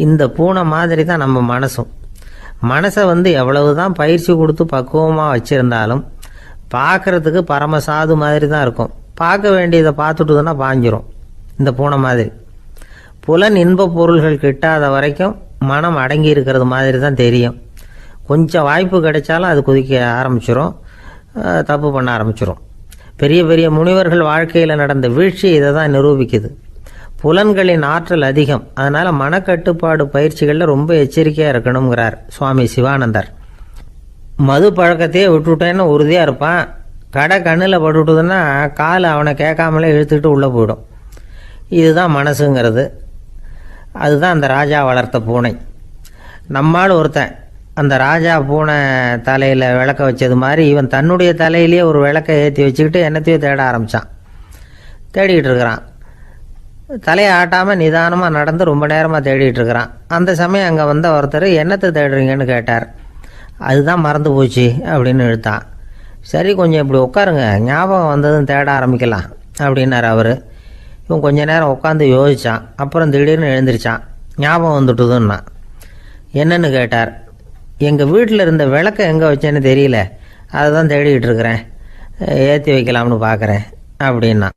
இந்த பூனை மாதிரி தான் நம்ம மனசும். மனசை எவ்வளவு தான் பயிற்சி கொடுத்து பக்குவமாக வச்சுருந்தாலும் பார்க்குறதுக்கு பரமசாது மாதிரி தான் இருக்கும். பார்க்க வேண்டியதை பார்த்துட்டுதுன்னா பாஞ்சிரும். இந்த பூனை மாதிரி புலன் இன்ப பொருள்கள் கிட்டாத வரைக்கும் மனம் அடங்கி இருக்கிறது மாதிரி தான் தெரியும். கொஞ்சம் வாய்ப்பு கிடைச்சாலும் அது குதிக்க ஆரம்பிச்சிடும், தப்பு பண்ண ஆரம்பிச்சிடும். பெரிய பெரிய முனிவர்கள் வாழ்க்கையில் நடந்த வீழ்ச்சி இதை தான் நிரூபிக்குது. புலன்களின் ஆற்றல் அதிகம், அதனால் மனக்கட்டுப்பாடு பயிற்சிகளில் ரொம்ப எச்சரிக்கையாக இருக்கணுங்கிறார் சுவாமி சிவானந்தர். மது பழக்கத்தையே விட்டுவிட்டேன்னு உறுதியாக இருப்பான். கடை கண்ணில் பட்டுவிட்டுதுன்னா கால் அவனை கேட்காமலே இழுத்துக்கிட்டு உள்ளே போயிடும். இதுதான் மனசுங்கிறது. அதுதான் அந்த ராஜா வளர்த்த பூனை. நம்மால் ஒருத்தன் அந்த ராஜா பூனை தலையில் விளக்க வச்சது மாதிரி இவன் தன்னுடைய தலையிலேயே ஒரு விளக்கை ஏற்றி வச்சுக்கிட்டு என்னத்தையோ தேட ஆரம்பித்தான். தேடிக்கிட்டு இருக்கிறான். தலையை ஆட்டாமல் நிதானமாக நடந்து ரொம்ப நேரமாக தேடிட்டு இருக்கிறான். அந்த சமயம் அங்கே வந்த ஒருத்தர் என்னத்தை தேடுறீங்கன்னு கேட்டார். அதுதான் மறந்து போச்சு அப்படின்னு இழுத்தான். சரி, கொஞ்சம் இப்படி உட்காருங்க, ஞாபகம் வந்ததும் தேட ஆரம்பிக்கலாம் அப்படின்னார் அவர். இவன் கொஞ்ச நேரம் உட்காந்து யோசித்தான். அப்புறம் திடீர்னு எழுந்திரிச்சான். ஞாபகம் வந்துட்டுதுன்னா. என்னன்னு கேட்டார். எங்கள் வீட்டில் இருந்த விளக்கை எங்கே வச்சேன்னு தெரியல, அதை தான் தேடிக்கிட்டு இருக்கிறேன், ஏற்றி வைக்கலாம்னு பார்க்குறேன் அப்படின்னா.